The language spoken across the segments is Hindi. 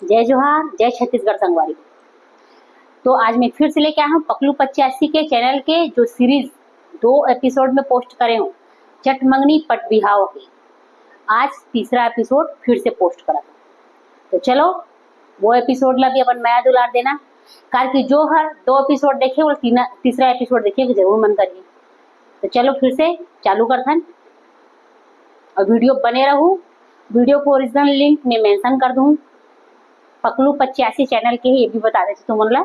जय जोहार, जय छत्तीसगढ़ संगवारी। तो आज मैं फिर से लेके आया हूँ पकलू 85 के चैनल के जो सीरीज 2 एपिसोड में पोस्ट करे हूँ चट मंगनी पट बिहाव के। आज तीसरा एपिसोड फिर से पोस्ट करा। तो चलो वो एपिसोड ला भी अपन नया दुलार देना, कार की जो हर 2 एपिसोड देखे वो तीसरा एपिसोड देखिए जरूर मन करिए। तो चलो फिर से चालू करथन और वीडियो बने रहूँ। वीडियो को ओरिजिनल लिंक में मेंशन कर दूँ, पकलू 85 चैनल के ही ये भी बता देते तुम ला।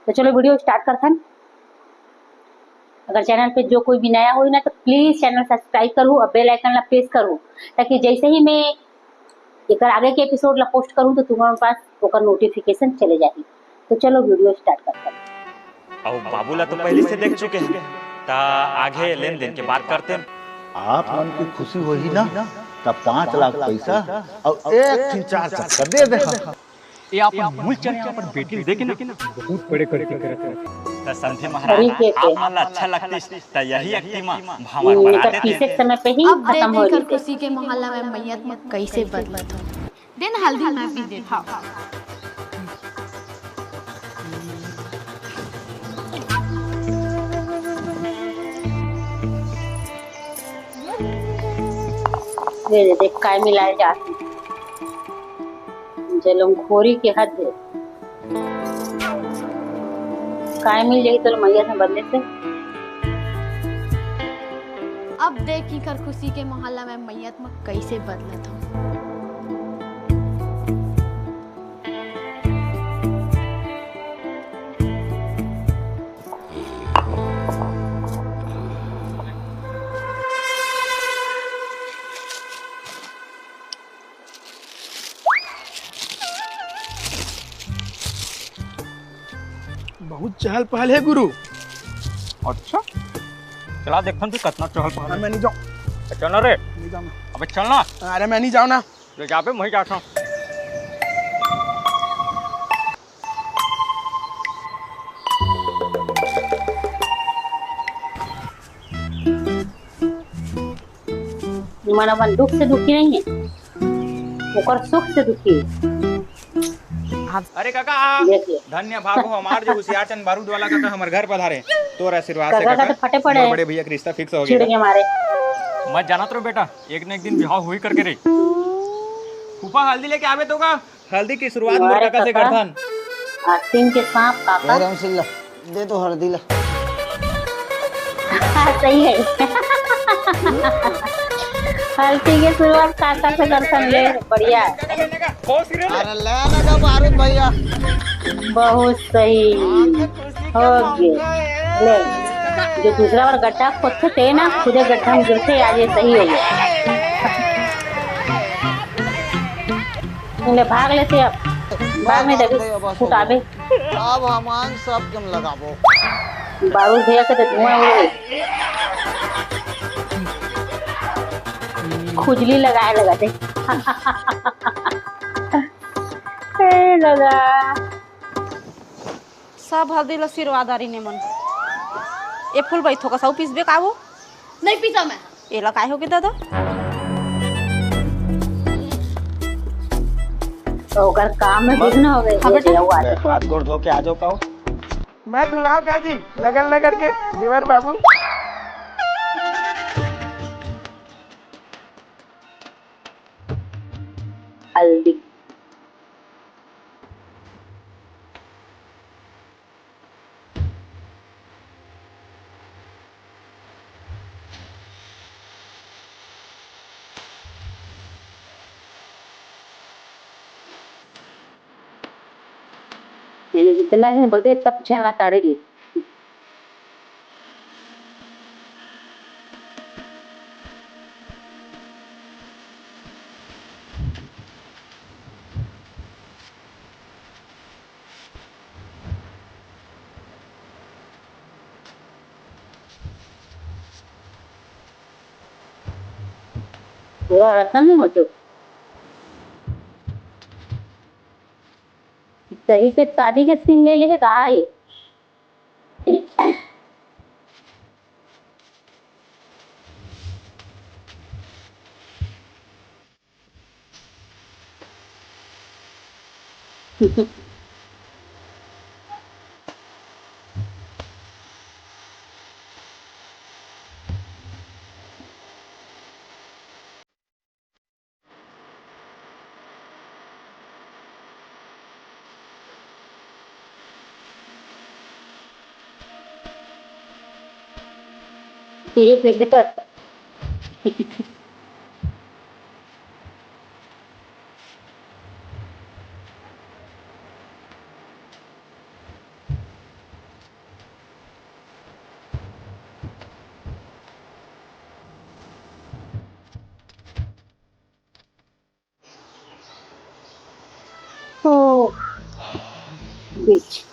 तो चलो वीडियो स्टार्ट करथन। अगर चैनल पे जो कोई भी नया हो ना तो प्लीज चैनल सब्सक्राइब करूँ और बेल आइकन ला प्रेस करूँ, ताकि जैसे ही मैं एक आगे के एपिसोड ला पोस्ट करूँ तो तुम्हारे पास ओकर नोटिफिकेशन चले जाएगी। तो चलो वीडियो स्टार्ट करथन। और बाबूला तो पहले से देख चुके हैं, ता आगे लेन देन के बात करते हैं। आप मन की खुशी होगी ना तब 5 लाख पैसा और एक 3-4 चक्कर दे दे। ये अपन मूल चने अपन बेटी देखे ना बहुत बड़े करके करते हैं। त संधे महाराज आप मन अच्छा लगती त यही एक्टिमा भावर बनाते पीछे थे। समय पे ही अब खत्म हो देखी रही कर खुशी के मोहल्ला में मैयत में कैसे बदलत हो। दिन हल्दी में पी देता। वे देख काय मिलाए जाती जलमखोरी के हद है। काय मिल जाएगी तो मैया से बदले से। अब देखी कर खुशी के मोहल्ला में मैयत में कैसे बदलत हो। बहुत चहल पहल है गुरु। अच्छा चला देखन तू कितना चहल पहल। मैं नहीं जाऊँ। चलना रे, नहीं जाऊँ। अबे चलना। अरे मैं नहीं जाऊँ ना। जो जा पे मैं जाता हूँ। मन अपन दुख से दुखी नहीं है, ओकर सुख से दुखी है। अरे काका देखिए धन्य भाग हो हमार जो उसियाचन बारूद वाला काका हमार घर पधारे तोर आशीर्वाद से काका तो फटे पड़े मोर बड़े भैया का रिश्ता फिक्स हो चिड़ गया। के मारे। मैं जानत रहो बेटा एक न एक दिन बिहाव हुई करके रे। फूफा हल्दी लेके आवे तो का हल्दी की शुरुआत मोर अरे काका से काका। करथन। आस्तीन के सांप काका। रामसिल्ला दे दो हल्दी ला। सही है। हल्दी की शुरुआत काका से करथन ले, बढ़िया है। अरे ले लगा बारूद भैया। बहुत सही हो गया। ले जो दूसरा बार गड्ढा खोदते थे ना, खुदे गड्ढा में गिरते आज ये सही हो गया। ले भाग लेते अब, भाग नहीं देगी फुटाबे। अब हमान सब कम लगाबो। बारूद भैया के तो धुआं उड़ गई। खुजली लगाए लगा दे। लगा सब हल्दी ला आशीर्वादारी ने मन ए फूल भाई थोका साउ पीसबे काबो नहीं पीता मैं। एला काय हो के दादा तो अगर काम में विघ्न हो गए हाथ गोड़ धो के आ जाओ पाओ। मैं दुल्हा काजी लगन न करके देवर बाबू। हल्दी जितना है बोलते तब छेला ताड़ेगी। पूरा रतन नहीं होते सही पे तारी के सीन ले लेके कहा है। ये फेंक दे कर। ओह, बीच।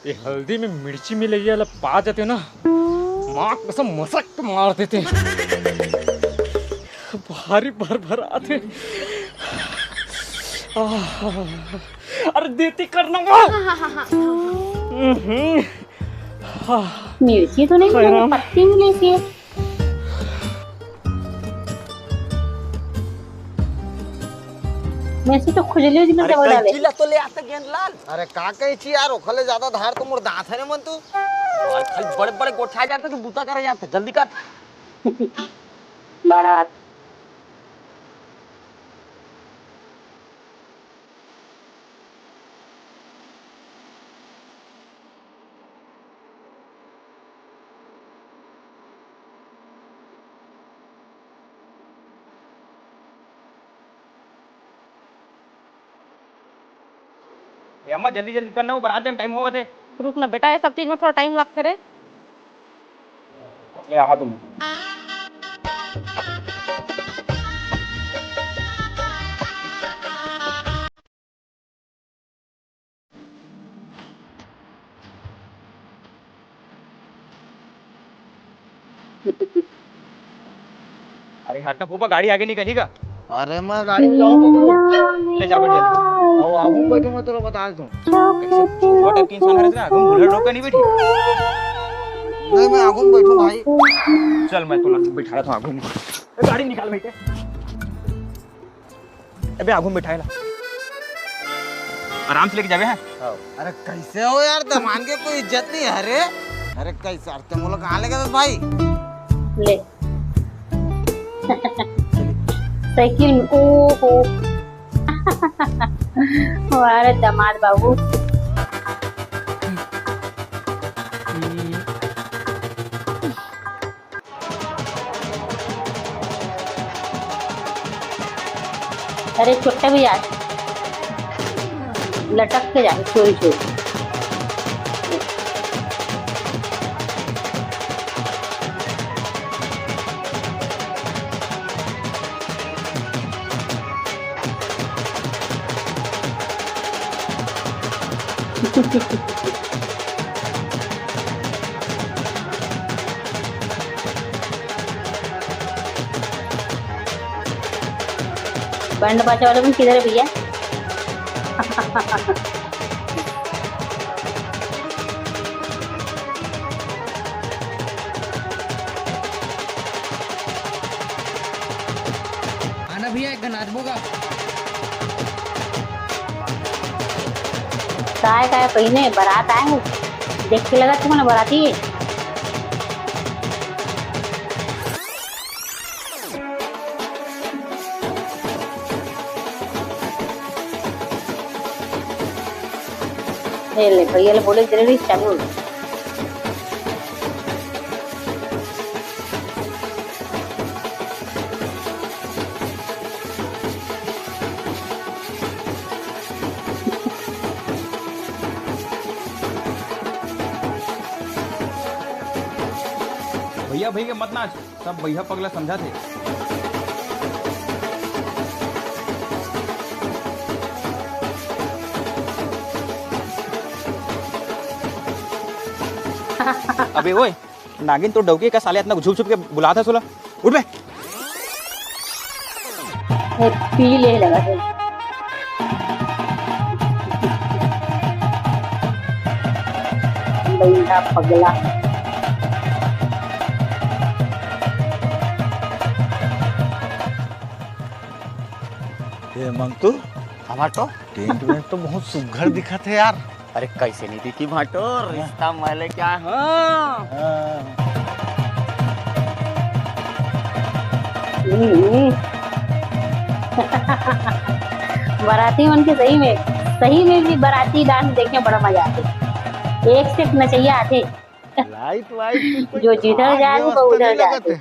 ये हल्दी में मिर्ची मिलेगी वाला पा जाते ना, माँ कसम मसक के मार देते। भारी भर भर आते। अरे देती करना मिर्ची तो नहीं मिलेगी, पत्ती मिलेगी। मिर्ची तो खुजली उजली में दबा डाले। तो ले आता गेंदलाल। अरे का कही छी यार, ओखले ज्यादा धार तो मोर दांत है रे मन तू। और खाली बड़े बड़े गोठा जाते तो बूता करे जाते, जल्दी कर। बड़ा अम्मा जल्दी जल्दी करना, वो बारात में टाइम होगा थे। रुक ना बेटा, ये सब चीज में थोड़ा टाइम लगता रे। ले आ तुम। अरे हटना फूफा, गाड़ी आगे नहीं करेगा। अरे मैं गाड़ी में जाऊँ, ले जा बैठ जल्दी। आओ आऊँ बैठो, मैं तेरा बता दूँ। कैसे छोटा टाइप की इंसान है ना, तुम बुलेट रोक के नहीं बैठी। नहीं मैं आगू में बैठूँ भाई। चल मैं तो बिठा रहा था आगू में। गाड़ी निकाल बेटे। अबे आगू में बिठाए ला, आराम से लेके जावे हैं। अरे कैसे हो यार, दमान के कोई इज्जत नहीं है रे। अरे कैसे अरे मोला कहाँ लेके दस भाई। ले साइकिल में। ओहो हमारे दामाद बाबू। अरे छोटा भी यार लटक के जाए चोरी चोरी। बैंड बाजा वाले किधर है भैया? आना भैया एक नाचबो का। काय पहिने बारात आए हो, देख के लगा तुम्हारा बाराती है। ले भैया ले बोले जरूरी चालू। भैया भैया मत नाच, सब भैया पगला समझा थे। अबे ओए नागिन तो डौके का साले इतना छुप छुप के बुला था सोला। उठ बे। पी ले लगा है। बंदा पगला। ये मंग तू टमाटो टेंट में तो बहुत सुघर दिखा थे यार। अरे कैसे नहीं दिखी भाटो, रिश्ता महले क्या है। हाँ। बाराती मन के सही में भी बाराती डांस देखने बड़ा मजा आते। एक से एक नचैया आते लाइट वाइट जो जिधर जाए वो उधर जाते।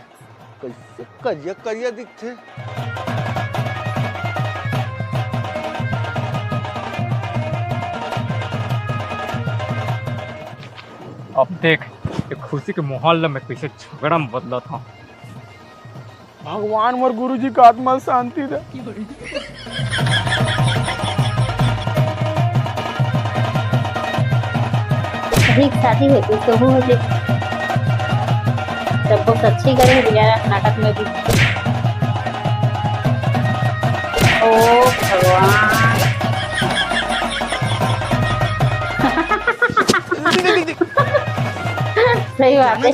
कैसे करिया करिया दिखते। अब देख ये खुशी के माहौल में कैसे झगड़ा में बदला था। भगवान और गुरुजी का आत्मा शांति दे। अधिक शादी होती तो वो मुझे सब बहुत अच्छी करें गुजारा नाटक में भी। ओ भगवान सही बात है,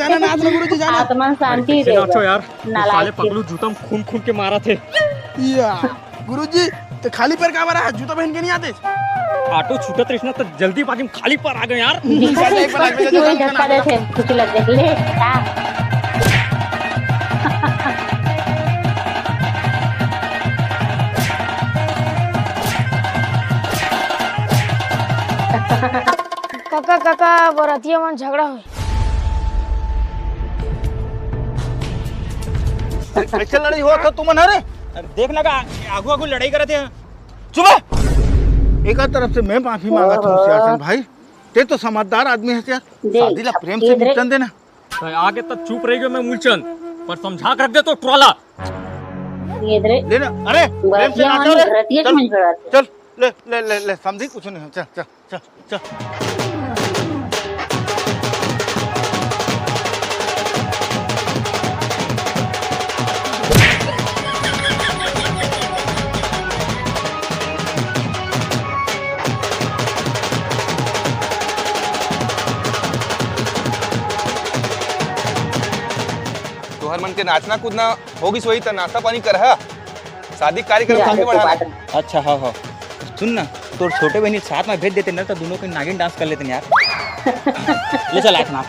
आत्मा शांति दे यार। साले पगलू जूता में खून खून के मारा थे। या गुरुजी तो खाली पैर का रहा है, जूता पहन के नहीं आते। ऑटो छूटत रही तो जल्दी बाजी में खाली पर आ गए यार। धक्का देते कुछ लग गए ले काका काका बरातिया मन झगड़ा हुई। कैसे लड़ाई हुआ था तुम? अरे देख लगा आगू आगू लड़ाई कर रहे थे। चुप। एक तरफ से मैं माफी मांगा तुमसे आसन भाई, ते तो समझदार आदमी है यार। शादी ला प्रेम से निपटन देना। आगे तक चुप रह गए मैं मूलचंद, पर समझा कर रख दे तो ट्रोला लेना। अरे प्रेम से नाचो रे। चल ले ले ले ले समझी कुछ नहीं। चल चल चल चल। तोहर मन के नाचना कूदना होगी सोई तो नाश्ता पानी कर है। शादी कार्यक्रम आगे बढ़ा। अच्छा हाँ हाँ सुन ना, तो छोटे बहनी साथ में भेज देते ना तो दोनों को नागिन डांस कर लेते यार। ले चल नाच नाच।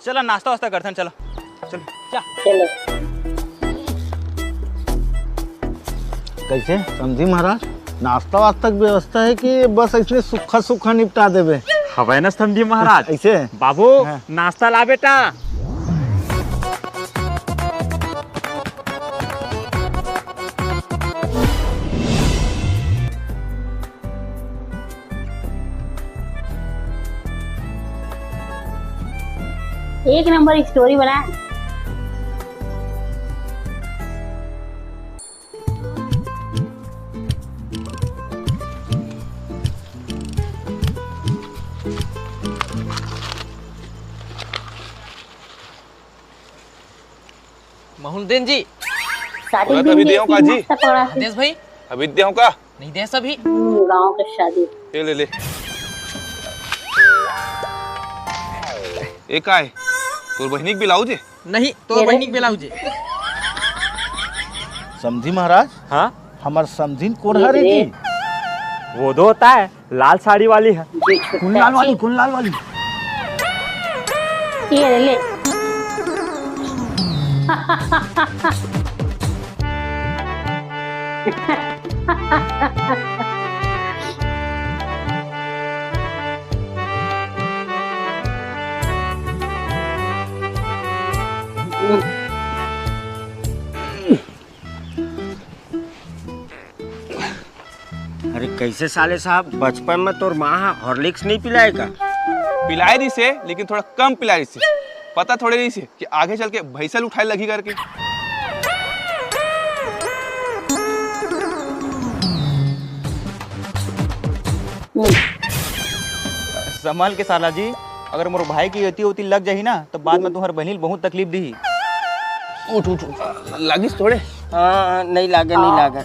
चला नाश्ता वास्ता करते हैं। चलो चलो चलो। कैसे समझी महाराज? नाश्ता वास्ता की व्यवस्था है कि बस ऐसे सूखा सूखा निपटा देवे? हवे न समझी महाराज। ऐसे बाबू नाश्ता ला बेटा। एक नंबर स्टोरी बना। मोहनदेन जी शादी बोला भी तभी देओ का जी। देश भाई अभी देओ का नहीं दे सभी गाँव का शादी। ये ले ले। एक आए तोर बहनी के बिलाऊ जे नहीं तो बहनी के बेलाऊ जी। समझी महाराज? हाँ हमार समझी कौन है रे जी? वो दो होता है लाल साड़ी वाली है। कुल्लाल वाली, कुल्लाल वाली। ये ले ले। अरे कैसे साले साहब, बचपन में तोर माँ हॉर्लिक्स नहीं पिलाए का? पिलाए रही से, लेकिन थोड़ा कम पिलाए रही से। पता थोड़े रही से कि आगे चल के भैंसल उठाए लगी करके। संभाल के साला जी, अगर मोर भाई की होती होती लग जाही ना तो बाद में तुम्हारे बहनी बहुत तकलीफ दी। उठ उठ लागिस थोड़े। हाँ नहीं लागे नहीं लागे।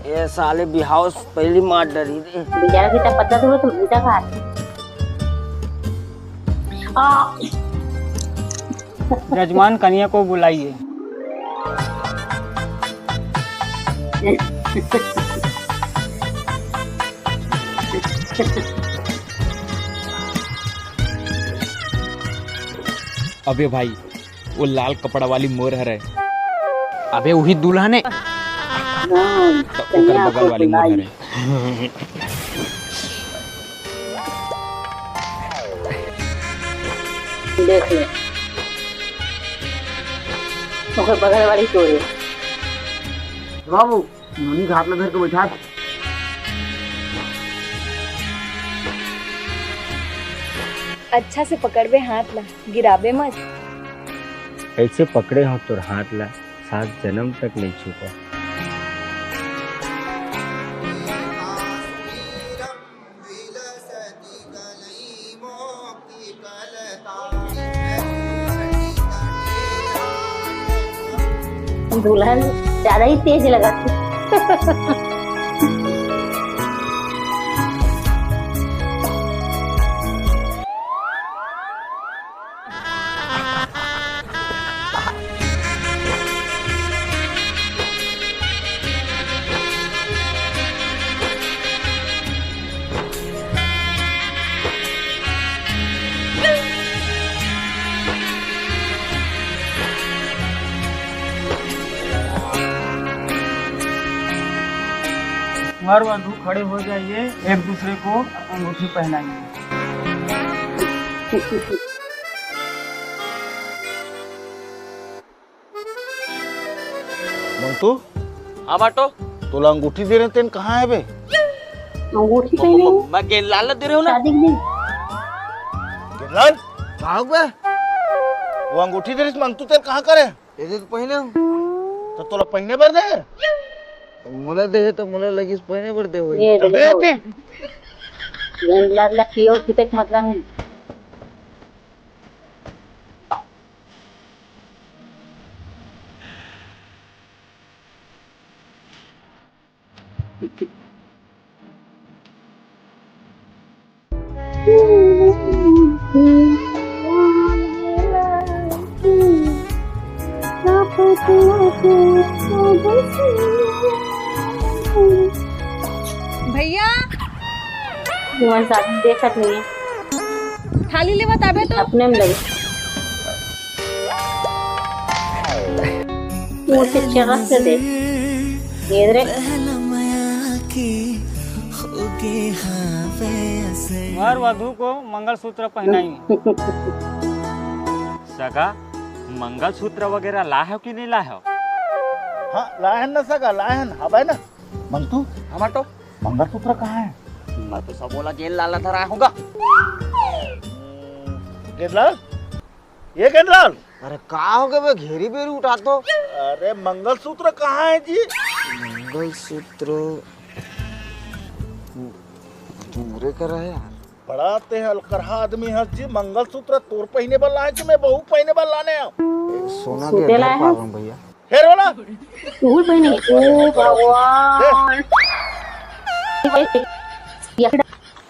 ये साले बिहाव पहली मार डरी रे। बेचारा कितना पतला तो भूसा खा। जजमान कन्या को बुलाइए। अबे भाई वो लाल कपड़ा वाली मोर है रे। अबे वही दुल्हन है। तो ओकर बगल वाली मोर है रे। देख ले ओकर बगल वाली चोरी। बाबू नोनी घाट में धर के बैठा। अच्छा से पकड़बे हाथ ला, गिराबे मत। ऐसे पकड़े हो तो हाथ ला, 7 जन्म तक नहीं छूटा। दुल्हन ज्यादा ही तेज लगा थी। वर वधू खड़े हो जाइए, एक दूसरे को अंगूठी पहनाइए। मंटू हाँ बाटो तोला अंगूठी दे रहे तेन कहाँ है बे? अंगूठी पहने हैं? मैं गेंदलाल दे रहा हूँ ना। शादी के दिन गिरलाल कहाँ बे? वो अंगूठी दे रही मंटू तेन कहाँ करे? ये तो पहने तो तोला पहने बर दे। मुला दे तो मुला लगी पहने पर दे वही। ये देखो गंदला कियो कितने मतलब है। भैया तुम्हारे साथ देखत नहीं है। थाली ले बताबे तो अपने में लगे मुझसे चरस से दे ये रे वर वधू को मंगलसूत्र पहनाइए। सगा मंगलसूत्र वगैरह ला है कि नहीं ला है? हाँ लाहन न सका लाहन अब है ना। मंटू हाँ बाटो मंगलसूत्र कहाँ है? मैं तो सब बोला गेंदलाल धरा होगा। गिरलाल ये गिरलाल अरे कहाँ हो गए घेरी बेरी उठा तो। अरे मंगलसूत्र कहाँ है जी? मंगलसूत्र दूरे कर रहे यार। बड़ा ते हलकरहा आदमी है जी। मंगलसूत्र तोर पहने वाला है कि मैं बहू पहने वाला लाने आओ? सोना सूते के लाए घर हैं? पार भैया। हेर वाला तू पहने ओ भगवान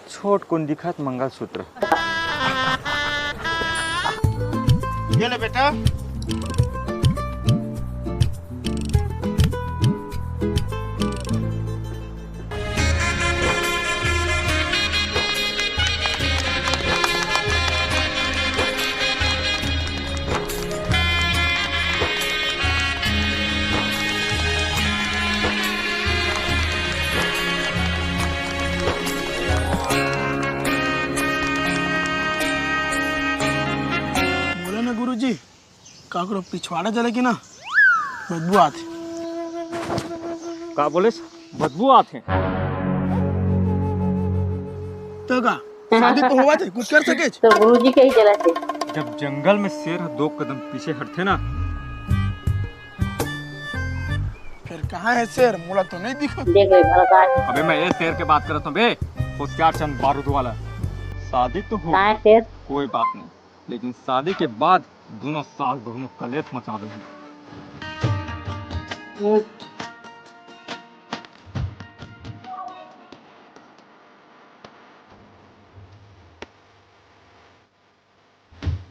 छोट कौन दिखत मंगलसूत्र। ये ले बेटा। गुरुजी काकरो पिछवाड़ा जले की ना बदबू आती। का बोले बदबू आते हैं। तो का शादी तो हुआ थे कुछ कर सके। तो गुरुजी के ही जला थे। जब जंगल में शेर 2 कदम पीछे हटते ना। फिर कहाँ है शेर? मुला तो नहीं दिखा। देख ले भड़का। अबे मैं ये शेर के बात करता हूँ बे, होशियार चंद बारूद वाला। शादी तो हो कहाँ है शेर? कोई बात नहीं, लेकिन शादी के बाद दोनों सास बहू में कलेश मचा देंगे।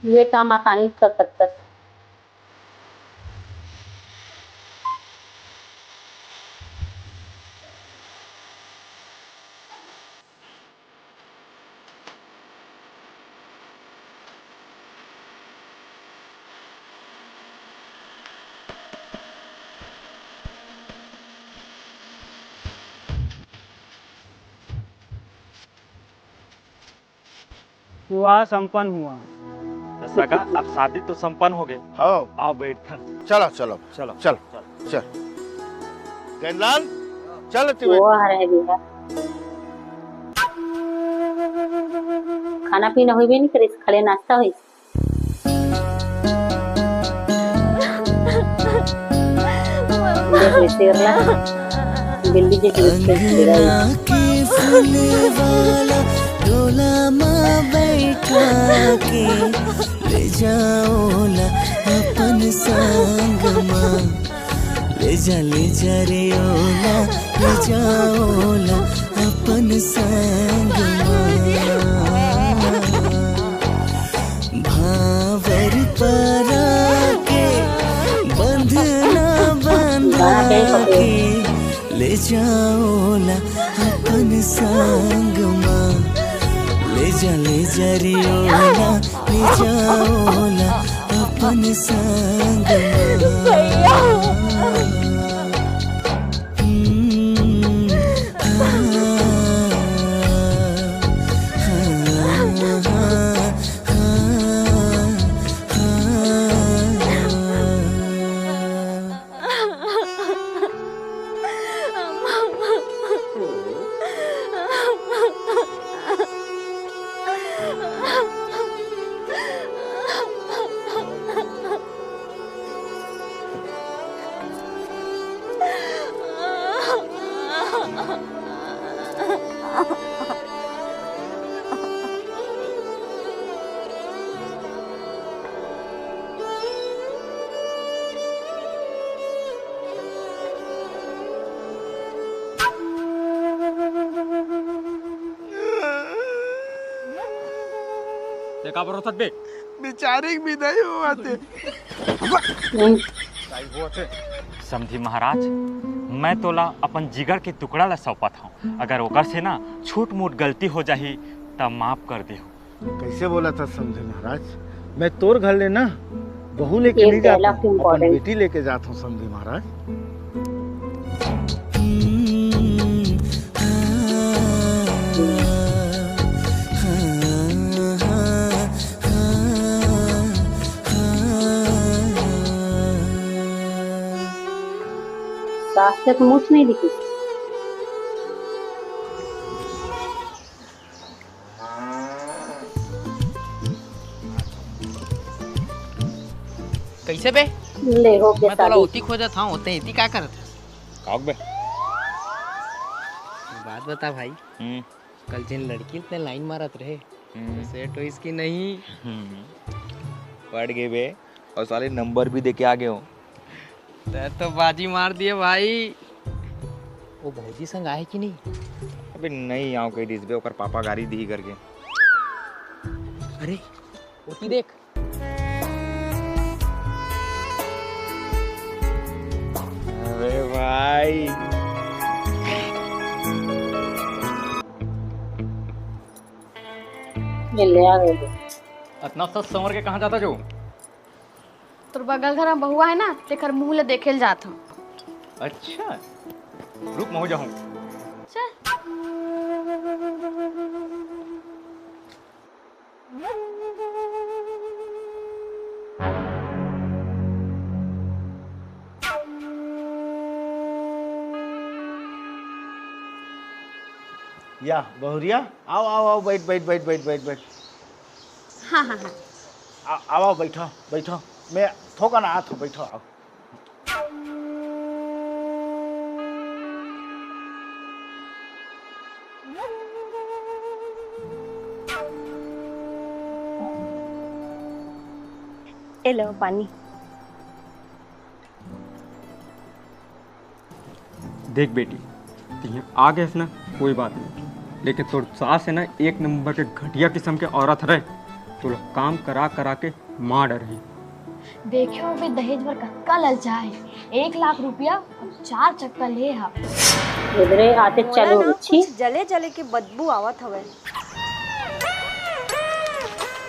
ये काम आसानी से कर सकता है। विवाह संपन्न हुआ। सगा अब शादी तो संपन्न हो गई। हाँ आओ बैठ। चलो चलो चलो चल चल गैनलाल चल वो आ रहे भैया, खाना पीना हुई भी नहीं करे, खड़े नाश्ता हुई। बिल्ली डोला माँ बैठा के ले जाओला अपन संग माँ, ले जा रे ओला, ले जाओला अपन संग भावर परा के बंधना बंधा के ले जाओला अपन संग माँ, ले जा रे ओला, ले जाओला अपन संग देखा भरोसा बे बेचारे भी नहीं होते। समझी महाराज, मैं तोला अपन जिगर के टुकड़ा ला सौंपत हूँ, अगर ओकर से ना छोट मोट गलती हो जाही तब माफ कर दे। कैसे बोला था समझे महाराज, मैं तोर घर ले ना बहू लेके नहीं जाता हूँ, अपन बेटी लेके जाता हूँ समझे महाराज। सास से तो मुझ नहीं दिखी। कैसे बे? ले हो के मैं तोला ओती खोजत हूं, ओते इती का करत है? काग बे बात बता भाई, कल जिन लड़की ने लाइन मारत रहे सेट हो इसकी नहीं? पड़ गए बे, और सारे नंबर भी देके आ गए हो। तो बाजी मार दिए भाई। वो भौजी संग आए कि नहीं? अबे नहीं आओ कहीं दिस बे, ओकर पापा गाड़ी दी करके। अरे ओती देख, अरे भाई ले आ गए। इतना सच संवर के कहाँ जाता जो? तोर बगल घर में बहुआ है ना, तेकर मुंह ले देखे जात हूँ। अच्छा रुक मैं हो जाऊँ। या बहुरिया आओ आओ आओ, बैठ बैठ बैठ बैठ बैठ बैठ। हाँ हाँ हाँ आओ आओ बैठो बैठो, मैं थोका ना हाथ बैठो आओ। ए लो पानी। देख बेटी, तुझे आ गए ना कोई बात नहीं, लेकिन तोर सास है ना एक नंबर के घटिया किस्म के औरत रहे, तो काम करा करा के मार डरे। देखियो भी दहेज पर कक्का ललचा है। 1 लाख रुपया और 4 चक्का ले हा। इधरे आते चलो अच्छी जले जले की बदबू आवत हवे।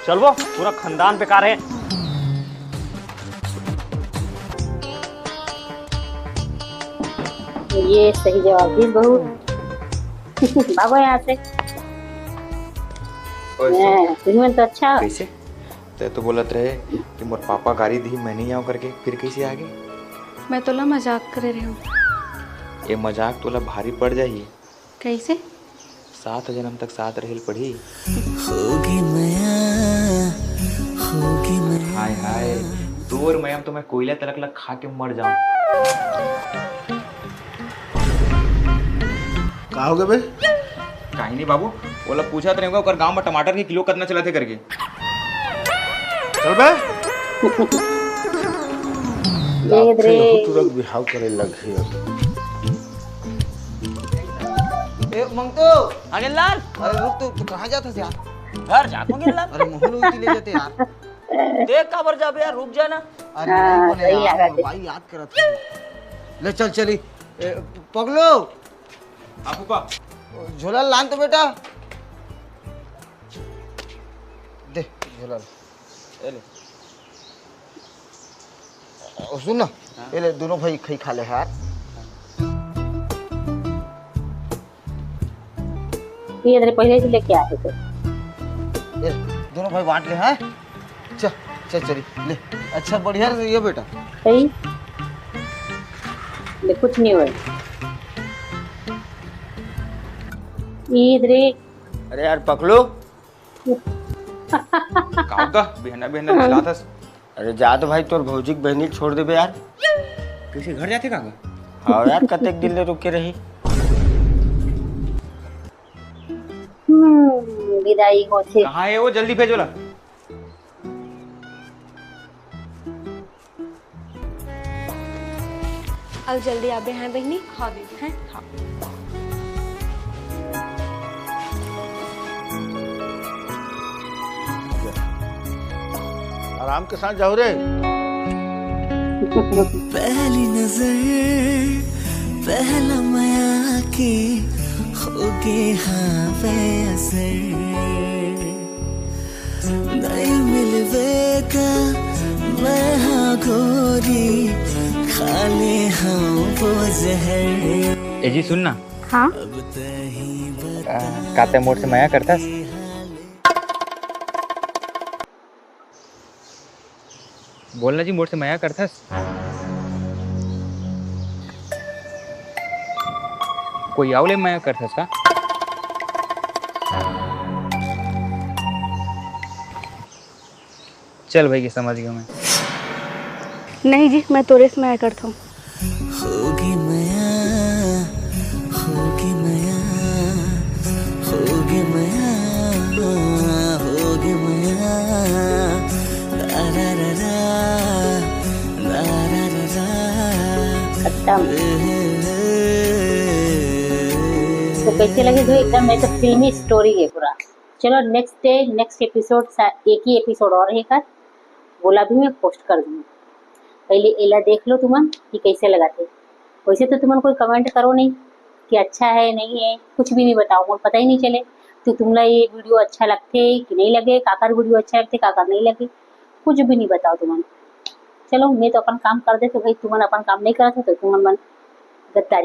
चल वो पूरा खानदान बेकार है। ये सही जवाब दी बहू। भागो यहाँ से। तुम्हें तो अच्छा कैसे ते तो बोलत रहे कि मोर पापा गाड़ी दी मैं नहीं आऊँ करके, फिर कैसे आ गए? मैं तोला मजाक करे रही हूँ। ये मजाक तोला भारी पड़ जाइए। कैसे? 7 जन्म तक साथ रहेल पड़ी। हाय हाय तोर मैम तो मैं कोयला तलक लग खा के मर जाऊं। का हो गए बे? कहीं नहीं बाबू, वो लोग पूछा तो नहीं गांव में टमाटर की किलो कितना चला थे करके। चल बे तुरंत बिहाव करे लगे। ए मंगतो आगे लाल, अरे रुक तू कहाँ जाता है यार? घर जाको गिरला। अरे मोहन उठी ले जाते यार। देख काबर जाबे यार, रुक जा ना। अरे नहीं यार, भाई याद करत है। ले चल चली पगलो। आपू का झोला लान तो बेटा दे झोला ले। सुन ना ये ले दोनों भाई खई खा ले यार। ये इधर पहले से लेके आए थे। ये दोनों भाई बांट ले। हैं चल चल चली ले। अच्छा बढ़िया से ये बेटा सही ले, कुछ नहीं हुआ। इधर अरे यार पकड़ो काका बहना बहना खिलाता। अरे जा तो भाई तोर भौजी की बहनी छोड़ देबे यार। कैसे घर जाते काका? हाँ यार कतेक दिन ले रुक के रही। विदाई होते। कहाँ है वो, जल्दी भेजो ला। अब जल्दी आबे हैं बहनी। हाँ दीदी हैं। हाँ आराम के साथ जाओ रे। पहली नजर पहला माया की होगे हाँ असर नहीं मिलवे का मैं हाँ गोरी खाले हाँ वो जहर। ए जी सुन ना। हाँ काते मोड़ से माया करता बोलना जी, मोड़ से माया करता। कोई आवले माया करता का? चल भाई, समझ गया मैं। नहीं जी, मैं तोरे से माया करता हूँ। होगी माया होगी माया होगी माया होगी माया ला ला ला ला ला ला ला। तो कैसे लगे जो एकदम मैं तो फिल्मी स्टोरी है पूरा। चलो नेक्स्ट डे नेक्स्ट एपिसोड, एक ही एपिसोड और है कर बोला भी मैं पोस्ट कर दूँगी। पहले एला देख लो तुम कि कैसे लगाते। वैसे तो तुम कोई कमेंट करो नहीं कि अच्छा है नहीं है, कुछ भी नहीं बताओ, मुझे पता ही नहीं चले तो तुमला ये वीडियो अच्छा लगते कि नहीं लगे, काकर वीडियो अच्छा लगते काकर नहीं लगे, कुछ भी नहीं बताओ तुम। चलो मैं तो अपन काम कर दे, तो भाई तुम अपन काम नहीं करते तो तुम मन गद्दारी